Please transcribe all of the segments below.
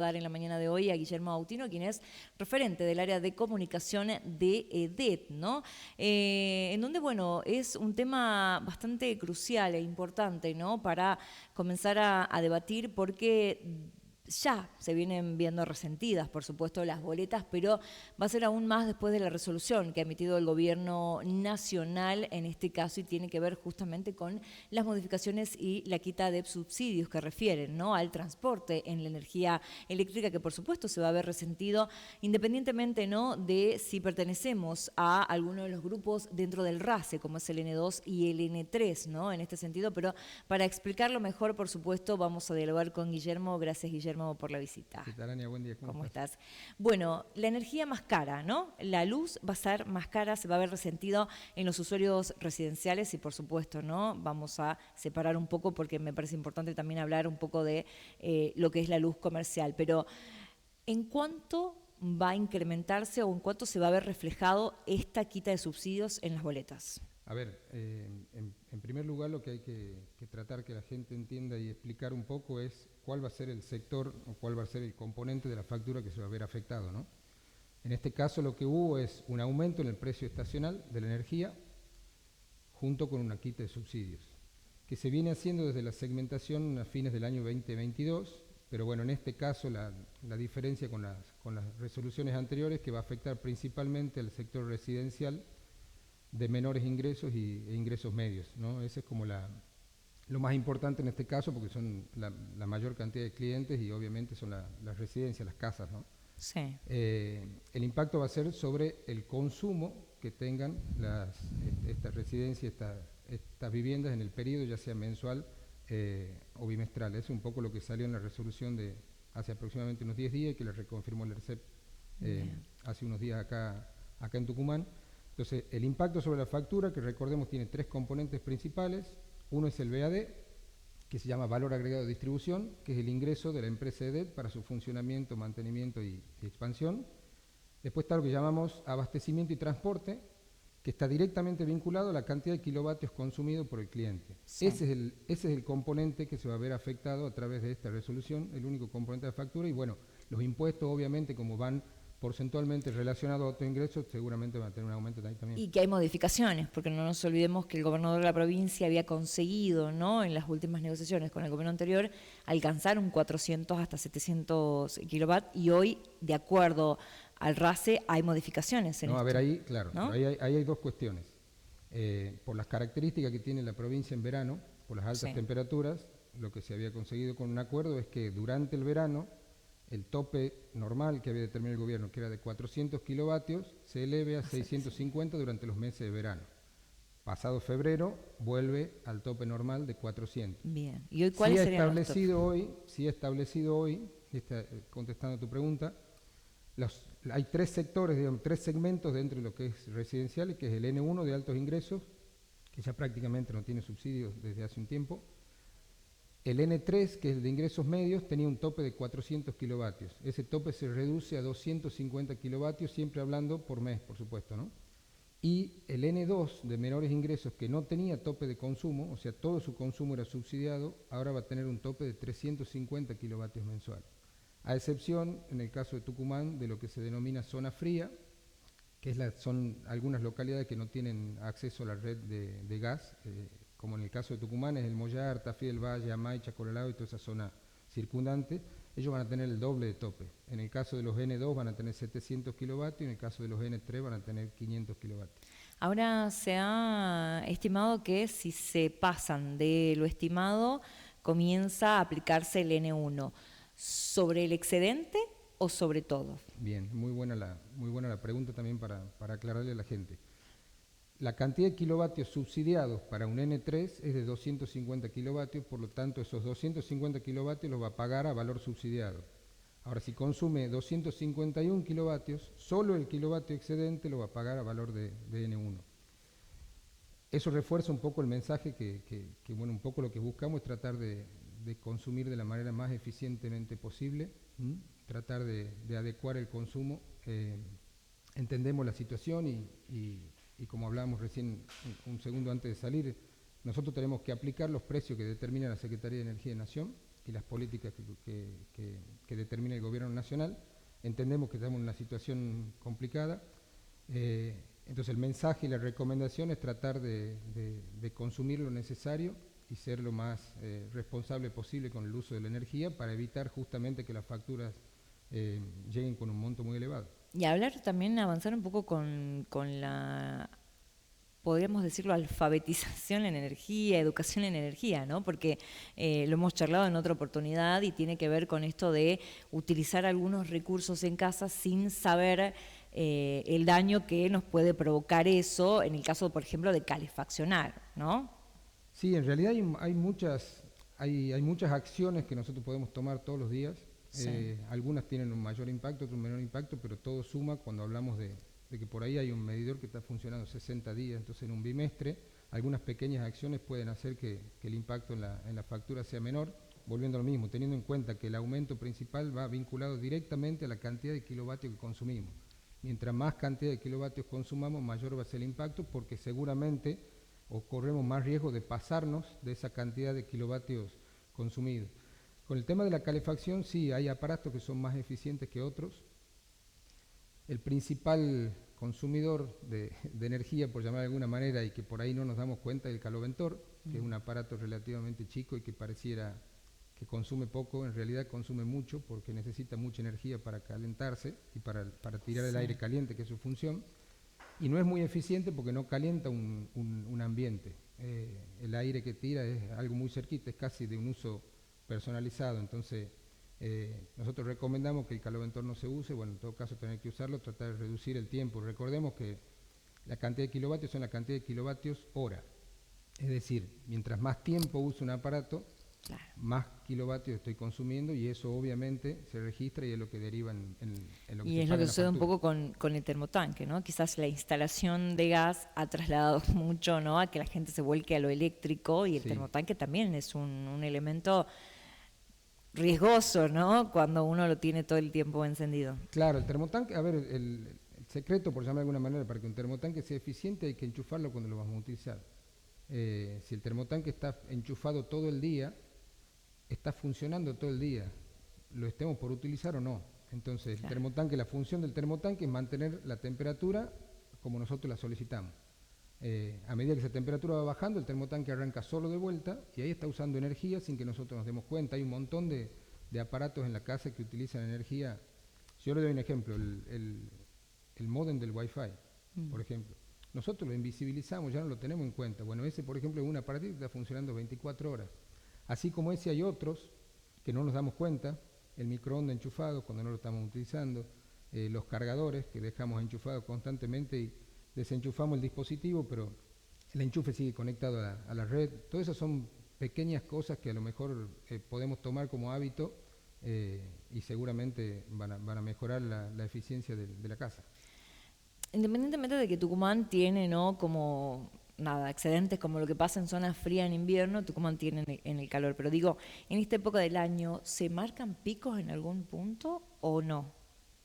Dar en la mañana de hoy a Guillermo Autino, quien es referente del área de comunicación de EDET, ¿no? En donde, bueno, es un tema bastante crucial e importante, ¿no? Para comenzar a debatir, porque ya se vienen viendo resentidas, por supuesto, las boletas, pero va a ser aún más después de la resolución que ha emitido el gobierno nacional en este caso, y tiene que ver justamente con las modificaciones y la quita de subsidios que refieren, ¿no?, al transporte en la energía eléctrica, que por supuesto se va a ver resentido independientemente, ¿no?, de si pertenecemos a alguno de los grupos dentro del RACE, como es el N2 y el N3, ¿no?, en este sentido. Pero para explicarlo mejor, por supuesto, vamos a dialogar con Guillermo. Gracias, Guillermo, por la visita. ¿Qué tal, Ania? Buen día. ¿Cómo estás? Bueno, la energía más cara, ¿no? La luz va a ser más cara, se va a ver resentido en los usuarios residenciales y, por supuesto, ¿no?, vamos a separar un poco, porque me parece importante también hablar un poco de lo que es la luz comercial. Pero, ¿en cuánto va a incrementarse o en cuánto se va a ver reflejado esta quita de subsidios en las boletas? A ver, en primer lugar, lo que hay que tratar que la gente entienda y explicar un poco es cuál va a ser el sector o cuál va a ser el componente de la factura que se va a ver afectado, ¿no? En este caso lo que hubo es un aumento en el precio estacional de la energía junto con una quita de subsidios, que se viene haciendo desde la segmentación a fines del año 2022, pero bueno, en este caso la diferencia con las resoluciones anteriores, que va a afectar principalmente al sector residencial de menores ingresos e ingresos medios, ¿no? Ese es como lo más importante en este caso, porque son la mayor cantidad de clientes y obviamente son las residencias, las casas, ¿no? Sí. El impacto va a ser sobre el consumo que tengan estas residencias, estas viviendas en el periodo, ya sea mensual o bimestral. Es un poco lo que salió en la resolución de hace aproximadamente unos 10 días, que le reconfirmó el ERCEP hace unos días acá en Tucumán. Entonces, el impacto sobre la factura, que recordemos tiene tres componentes principales. Uno es el VAD, que se llama Valor Agregado de Distribución, que es el ingreso de la empresa EDET para su funcionamiento, mantenimiento y expansión. Después está lo que llamamos abastecimiento y transporte, que está directamente vinculado a la cantidad de kilovatios consumidos por el cliente. Sí. Ese es el componente que se va a ver afectado a través de esta resolución, el único componente de la factura. Y bueno, los impuestos, obviamente, como van porcentualmente relacionado a otros ingresos, seguramente van a tener un aumento ahí también. Y que hay modificaciones, porque no nos olvidemos que el gobernador de la provincia había conseguido, ¿no?, en las últimas negociaciones con el gobierno anterior, alcanzar un 400 hasta 700 kilovatios, y hoy, de acuerdo al RACE, hay modificaciones en esto. A ver, ahí, claro, ¿no? ahí hay dos cuestiones. Por las características que tiene la provincia en verano, por las altas temperaturas, lo que se había conseguido con un acuerdo es que durante el verano el tope normal que había determinado el gobierno, que era de 400 kilovatios, se eleve a 650 durante los meses de verano. Pasado febrero, vuelve al tope normal de 400. Bien. ¿Y hoy cuál sería establecido hoy, contestando a tu pregunta, hay tres sectores, digamos, tres segmentos dentro de lo que es residencial, que es el N1 de altos ingresos, que ya prácticamente no tiene subsidios desde hace un tiempo. El N3, que es el de ingresos medios, tenía un tope de 400 kilovatios. Ese tope se reduce a 250 kilovatios, siempre hablando por mes, por supuesto, ¿no? Y el N2, de menores ingresos, que no tenía tope de consumo, o sea, todo su consumo era subsidiado, ahora va a tener un tope de 350 kilovatios mensual. A excepción, en el caso de Tucumán, de lo que se denomina zona fría, que son algunas localidades que no tienen acceso a la red de gas, como en el caso de Tucumán es el Mollar, Tafí del Valle, Amay, Chacoralao y toda esa zona circundante. Ellos van a tener el doble de tope. En el caso de los N2 van a tener 700 kilovatios y en el caso de los N3 van a tener 500 kilovatios. Ahora se ha estimado que si se pasan de lo estimado, comienza a aplicarse el N1. ¿Sobre el excedente o sobre todo? Bien, muy buena la pregunta también para aclararle a la gente. La cantidad de kilovatios subsidiados para un N3 es de 250 kilovatios, por lo tanto esos 250 kilovatios los va a pagar a valor subsidiado. Ahora, si consume 251 kilovatios, solo el kilovatio excedente lo va a pagar a valor de N1. Eso refuerza un poco el mensaje que bueno, un poco lo que buscamos es tratar de consumir de la manera más eficientemente posible, tratar de adecuar el consumo. Entendemos la situación y como hablábamos recién un segundo antes de salir, nosotros tenemos que aplicar los precios que determina la Secretaría de Energía de Nación. y las políticas que determina el gobierno nacional. Entendemos que estamos en una situación complicada, entonces el mensaje y la recomendación es tratar de consumir lo necesario y ser lo más responsable posible con el uso de la energía para evitar justamente que las facturas lleguen con un monto muy elevado. Y hablar también, avanzar un poco con la, podríamos decirlo, alfabetización en energía, educación en energía, ¿no? Porque lo hemos charlado en otra oportunidad y tiene que ver con esto de utilizar algunos recursos en casa sin saber el daño que nos puede provocar eso, en el caso, por ejemplo, de calefaccionar, ¿no? Sí, en realidad hay muchas acciones que nosotros podemos tomar todos los días. Sí. Algunas tienen un mayor impacto, otras un menor impacto, pero todo suma cuando hablamos de que por ahí hay un medidor que está funcionando 60 días, entonces en un bimestre algunas pequeñas acciones pueden hacer que el impacto en la factura sea menor, volviendo a lo mismo, teniendo en cuenta que el aumento principal va vinculado directamente a la cantidad de kilovatios que consumimos. Mientras más cantidad de kilovatios consumamos, mayor va a ser el impacto, porque seguramente o corremos más riesgo de pasarnos de esa cantidad de kilovatios consumidos. Con el tema de la calefacción, sí, hay aparatos que son más eficientes que otros. El principal consumidor de energía, por llamar de alguna manera, y que por ahí no nos damos cuenta, es el caloventor, que es un aparato relativamente chico y que pareciera que consume poco, en realidad consume mucho porque necesita mucha energía para calentarse y para tirar el aire caliente, que es su función. Y no es muy eficiente porque no calienta un ambiente. El aire que tira es algo muy cerquita, es casi de un uso personalizado. Entonces, nosotros recomendamos que el caloventor no se use, bueno, en todo caso tener que usarlo, tratar de reducir el tiempo. Recordemos que la cantidad de kilovatios son la cantidad de kilovatios hora. Es decir, mientras más tiempo uso un aparato, claro, más kilovatios estoy consumiendo, y eso obviamente se registra y es lo que deriva en lo que y se es paga lo que en la sucede un factura. poco con el termotanque, ¿no? Quizás la instalación de gas ha trasladado mucho, ¿no?, a que la gente se vuelque a lo eléctrico, y el Sí. termotanque también es un elemento riesgoso, ¿no?, cuando uno lo tiene todo el tiempo encendido. Claro, el termotanque, a ver, el secreto, por llamar de alguna manera, para que un termotanque sea eficiente hay que enchufarlo cuando lo vamos a utilizar. Si el termotanque está enchufado todo el día, está funcionando todo el día, lo estemos por utilizar o no. Entonces, claro, el termotanque, la función del termotanque es mantener la temperatura como nosotros la solicitamos. A medida que esa temperatura va bajando, el termotanque arranca solo de vuelta y ahí está usando energía sin que nosotros nos demos cuenta. Hay un montón de aparatos en la casa que utilizan energía. Si yo le doy un ejemplo, el módem del Wi-Fi, por ejemplo. Nosotros lo invisibilizamos, ya no lo tenemos en cuenta. Bueno, ese, por ejemplo, es un aparatito que está funcionando 24 horas. Así como ese hay otros que no nos damos cuenta, el microondas enchufado cuando no lo estamos utilizando, los cargadores que dejamos enchufados constantemente y desenchufamos el dispositivo, pero el enchufe sigue conectado a la red. Todas esas son pequeñas cosas que a lo mejor podemos tomar como hábito y seguramente van a mejorar la eficiencia de la casa. Independientemente de que Tucumán tiene, ¿no?, como nada, excedentes como lo que pasa en zonas frías en invierno, Tucumán tiene en el calor. Pero digo, en esta época del año, ¿se marcan picos en algún punto o no?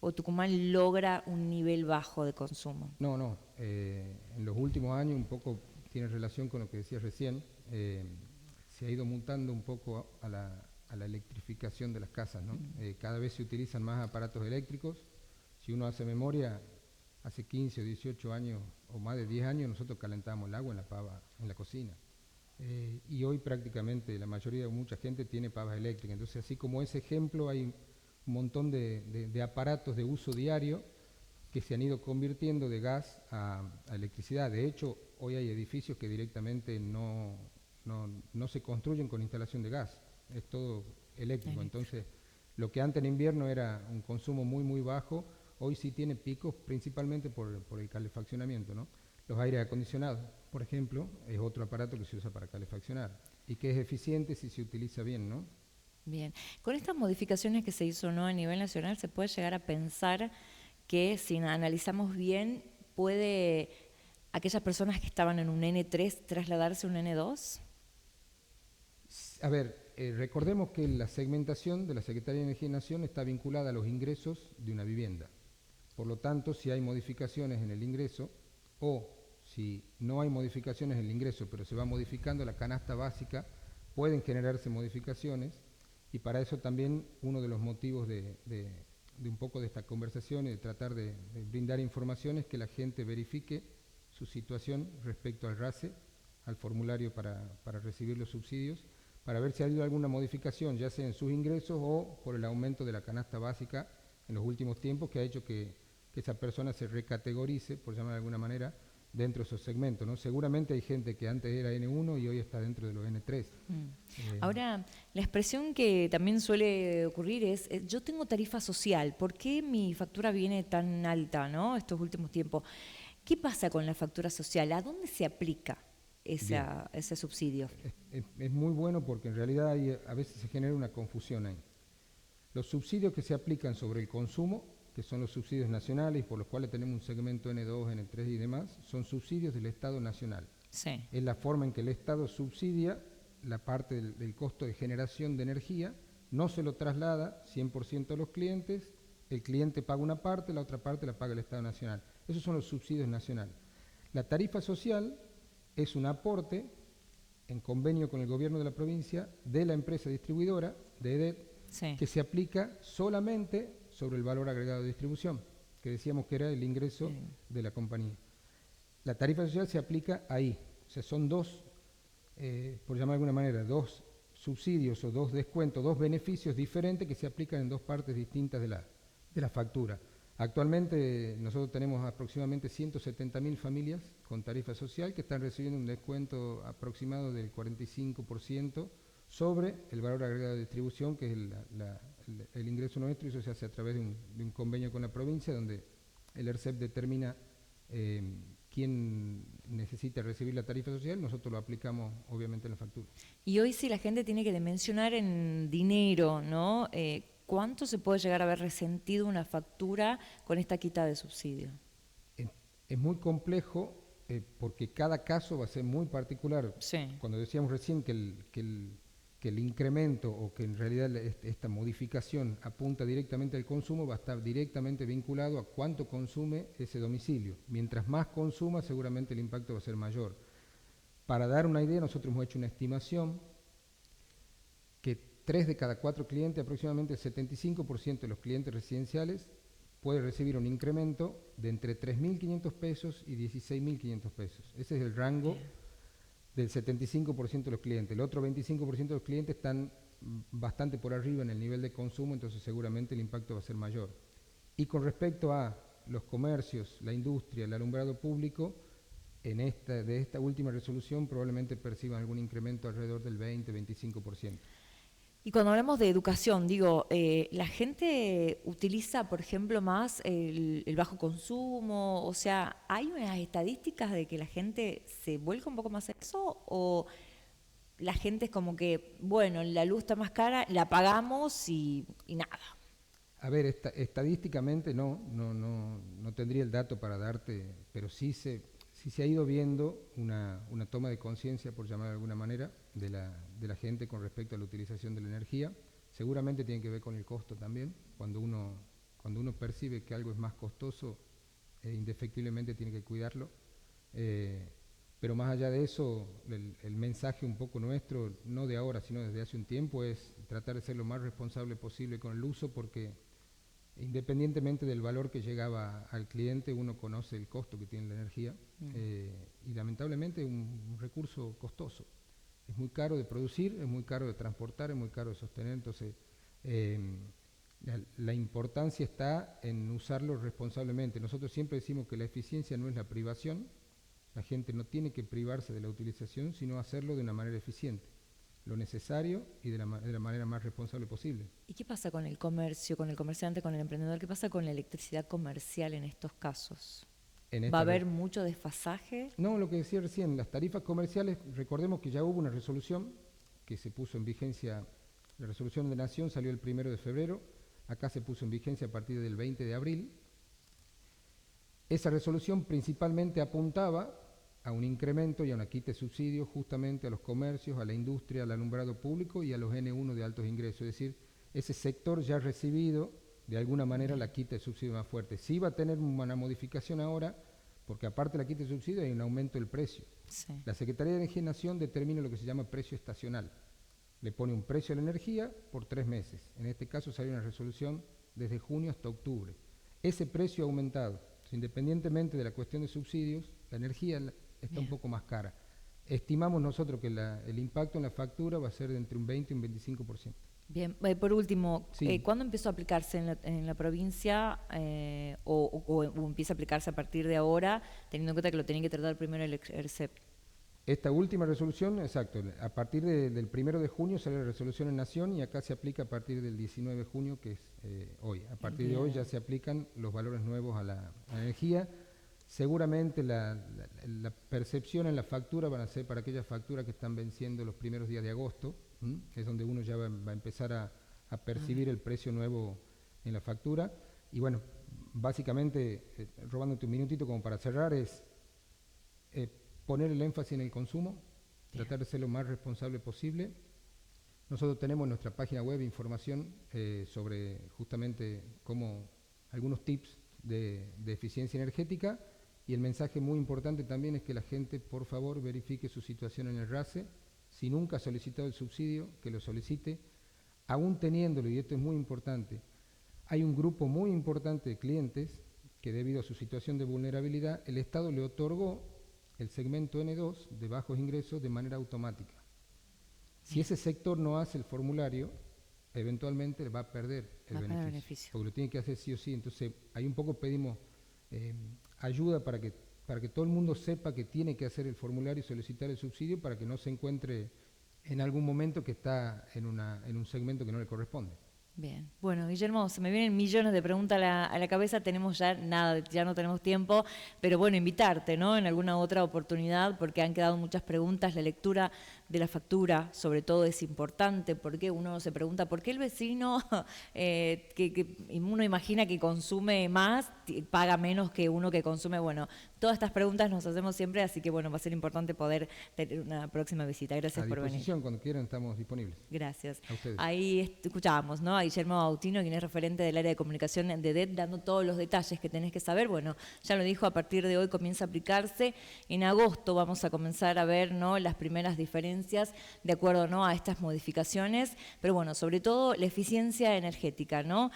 ¿O Tucumán logra un nivel bajo de consumo? No. En los últimos años, un poco tiene relación con lo que decías recién, se ha ido mutando un poco a la electrificación de las casas, ¿no? Cada vez se utilizan más aparatos eléctricos. Si uno hace memoria, hace 15 o 18 años o más de 10 años nosotros calentábamos el agua en la pava, en la cocina. Y hoy prácticamente la mayoría, mucha gente tiene pavas eléctricas. Entonces, así como ese ejemplo, hay un montón de aparatos de uso diario que se han ido convirtiendo de gas a electricidad. De hecho, hoy hay edificios que directamente no se construyen con instalación de gas, es todo eléctrico. Entonces, lo que antes en invierno era un consumo muy bajo, hoy sí tiene picos principalmente por el calefaccionamiento, ¿no? Los aires acondicionados, por ejemplo, es otro aparato que se usa para calefaccionar y que es eficiente si se utiliza bien, ¿no? Bien. Con estas modificaciones que se hizo, ¿no?, a nivel nacional, se puede llegar a pensar que, si analizamos bien, puede aquellas personas que estaban en un N3 trasladarse a un N2. A ver, recordemos que la segmentación de la Secretaría de Energía y Nación está vinculada a los ingresos de una vivienda. Por lo tanto, si hay modificaciones en el ingreso, o si no hay modificaciones en el ingreso, pero se va modificando la canasta básica, pueden generarse modificaciones Y para eso también uno de los motivos de un poco de esta conversación y de tratar de brindar información es que la gente verifique su situación respecto al RACE, al formulario para recibir los subsidios, para ver si ha habido alguna modificación, ya sea en sus ingresos o por el aumento de la canasta básica en los últimos tiempos, que ha hecho que esa persona se recategorice, por llamar de alguna manera, dentro de esos segmentos, ¿no? Seguramente hay gente que antes era N1 y hoy está dentro de los N3. Ahora, la expresión que también suele ocurrir es, yo tengo tarifa social, ¿por qué mi factura viene tan alta, ¿no? Estos últimos tiempos. ¿Qué pasa con la factura social? ¿A dónde se aplica ese subsidio? Es muy bueno porque en realidad a veces se genera una confusión ahí. Los subsidios que se aplican sobre el consumo, que son los subsidios nacionales, por los cuales tenemos un segmento N2, N3 y demás, son subsidios del Estado nacional. Sí. Es la forma en que el Estado subsidia la parte del costo de generación de energía, no se lo traslada 100% a los clientes, el cliente paga una parte, la otra parte la paga el Estado nacional. Esos son los subsidios nacionales. La tarifa social es un aporte en convenio con el gobierno de la provincia de la empresa distribuidora, de EDET, Sí. que se aplica solamente sobre el valor agregado de distribución, que decíamos que era el ingreso de la compañía. La tarifa social se aplica ahí, o sea, son dos, por llamar de alguna manera, dos subsidios o dos descuentos, dos beneficios diferentes que se aplican en dos partes distintas de la factura. Actualmente nosotros tenemos aproximadamente 170.000 familias con tarifa social que están recibiendo un descuento aproximado del 45% sobre el valor agregado de distribución, que es el ingreso nuestro, y eso se hace a través de un convenio con la provincia, donde el ERCEP determina quién necesita recibir la tarifa social, nosotros lo aplicamos obviamente en la factura. Y hoy si la gente tiene que dimensionar en dinero, ¿no? ¿Cuánto se puede llegar a haber resentido una factura con esta quita de subsidio? Es muy complejo porque cada caso va a ser muy particular. Sí. Cuando decíamos recién que el incremento o que en realidad esta modificación apunta directamente al consumo, va a estar directamente vinculado a cuánto consume ese domicilio. Mientras más consuma, seguramente el impacto va a ser mayor. Para dar una idea, nosotros hemos hecho una estimación que 3 de cada 4 clientes, aproximadamente el 75% de los clientes residenciales, puede recibir un incremento de entre 3.500 pesos y 16.500 pesos. Ese es el rango del 75% de los clientes. El otro 25% de los clientes están bastante por arriba en el nivel de consumo, entonces seguramente el impacto va a ser mayor. Y con respecto a los comercios, la industria, el alumbrado público, de esta última resolución probablemente perciban algún incremento alrededor del 20-25%. Y cuando hablamos de educación, digo, la gente utiliza, por ejemplo, más el bajo consumo, o sea, ¿hay unas estadísticas de que la gente se vuelca un poco más a eso? ¿O la gente es como que, bueno, la luz está más cara, la pagamos y nada? A ver, estadísticamente no tendría el dato para darte, pero sí se ha ido viendo una toma de conciencia, por llamar de alguna manera, de la gente con respecto a la utilización de la energía. Seguramente tiene que ver con el costo también. Cuando uno percibe que algo es más costoso, indefectiblemente tiene que cuidarlo. Pero más allá de eso, el mensaje un poco nuestro, no de ahora, sino desde hace un tiempo, es tratar de ser lo más responsable posible con el uso, porque independientemente del valor que llegaba al cliente, uno conoce el costo que tiene la energía y lamentablemente es un recurso costoso. Es muy caro de producir, es muy caro de transportar, es muy caro de sostener, entonces la importancia está en usarlo responsablemente. Nosotros siempre decimos que la eficiencia no es la privación, la gente no tiene que privarse de la utilización, sino hacerlo de una manera eficiente, lo necesario y de la manera más responsable posible. ¿Y qué pasa con el comercio, con el comerciante, con el emprendedor? ¿Qué pasa con la electricidad comercial en estos casos? ¿Va a haber mucho desfasaje? No, lo que decía recién, las tarifas comerciales, recordemos que ya hubo una resolución que se puso en vigencia, la resolución de Nación salió el 1 de febrero, acá se puso en vigencia a partir del 20 de abril. Esa resolución principalmente apuntaba a un incremento y a una quita de subsidios justamente a los comercios, a la industria, al alumbrado público y a los N1 de altos ingresos. Es decir, ese sector ya ha recibido de alguna manera la quita de subsidio más fuerte. Sí va a tener una modificación ahora, porque aparte de la quita de subsidio hay un aumento del precio. Sí. La Secretaría de Energía y Nación determina lo que se llama precio estacional. le pone un precio a la energía por 3 meses. En este caso salió una resolución desde junio hasta octubre. Ese precio ha aumentado. Independientemente de la cuestión de subsidios, la energía está un poco más cara. Estimamos nosotros que el impacto en la factura va a ser de entre un 20 y un 25%. Bien, por último, Sí. ¿cuándo empezó a aplicarse en la provincia o empieza a aplicarse a partir de ahora, teniendo en cuenta que lo tienen que tratar primero el ERCEP? Esta última resolución, exacto, a partir del 1 de junio sale la resolución en Nación y acá se aplica a partir del 19 de junio, que es hoy. A partir de hoy ya se aplican los valores nuevos a la energía. Seguramente la percepción en la factura van a ser para aquellas facturas que están venciendo los primeros días de agosto, que es donde uno ya va a empezar a percibir el precio nuevo en la factura. Y bueno, básicamente, robándote un minutito como para cerrar, es poner el énfasis en el consumo, tratar de ser lo más responsable posible. Nosotros tenemos en nuestra página web información sobre justamente algunos tips de eficiencia energética, y el mensaje muy importante también es que la gente por favor verifique su situación en el RACE. Si nunca ha solicitado el subsidio, que lo solicite, aún teniéndolo, y esto es muy importante, hay un grupo muy importante de clientes que debido a su situación de vulnerabilidad, el Estado le otorgó el segmento N2 de bajos ingresos de manera automática. Si ese sector no hace el formulario, eventualmente va a perder el beneficio, porque lo tiene que hacer sí o sí. Entonces, ahí un poco pedimos ayuda para que todo el mundo sepa que tiene que hacer el formulario y solicitar el subsidio, para que no se encuentre en algún momento que está en un segmento que no le corresponde. Bien, bueno, Guillermo, se me vienen millones de preguntas a la cabeza, tenemos ya no tenemos tiempo, pero bueno, invitarte, ¿no? En alguna otra oportunidad, porque han quedado muchas preguntas. La lectura de la factura, sobre todo, es importante, porque uno se pregunta por qué el vecino, que uno imagina que consume más, paga menos que uno que consume. Bueno, todas estas preguntas nos hacemos siempre, así que bueno, va a ser importante poder tener una próxima visita. Gracias por venir. A disposición, cuando quieran estamos disponibles. Gracias. A ustedes. Ahí escuchábamos, ¿no?, a Guillermo Bautino, quien es referente del área de comunicación de DET, dando todos los detalles que tenés que saber. Bueno, ya lo dijo, a partir de hoy comienza a aplicarse. En agosto vamos a comenzar a ver, ¿no?, las primeras diferencias de acuerdo, ¿no?, a estas modificaciones, pero bueno, sobre todo la eficiencia energética, ¿no?,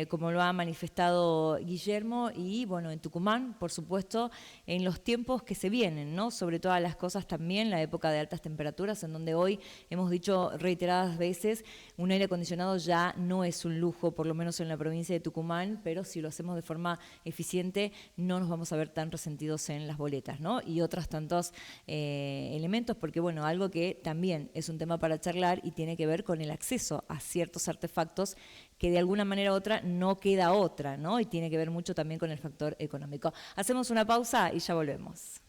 como lo ha manifestado Guillermo, y bueno, en Tucumán, por supuesto, en los tiempos que se vienen, ¿no?, sobre todas las cosas también, la época de altas temperaturas, en donde hoy hemos dicho reiteradas veces, un aire acondicionado ya no es un lujo, por lo menos en la provincia de Tucumán, pero si lo hacemos de forma eficiente no nos vamos a ver tan resentidos en las boletas, ¿no?, y otros tantos elementos, porque bueno, algo que también es un tema para charlar y tiene que ver con el acceso a ciertos artefactos que de alguna manera u otra no queda otra, ¿no?, y tiene que ver mucho también con el factor económico. Hacemos una pausa y ya volvemos.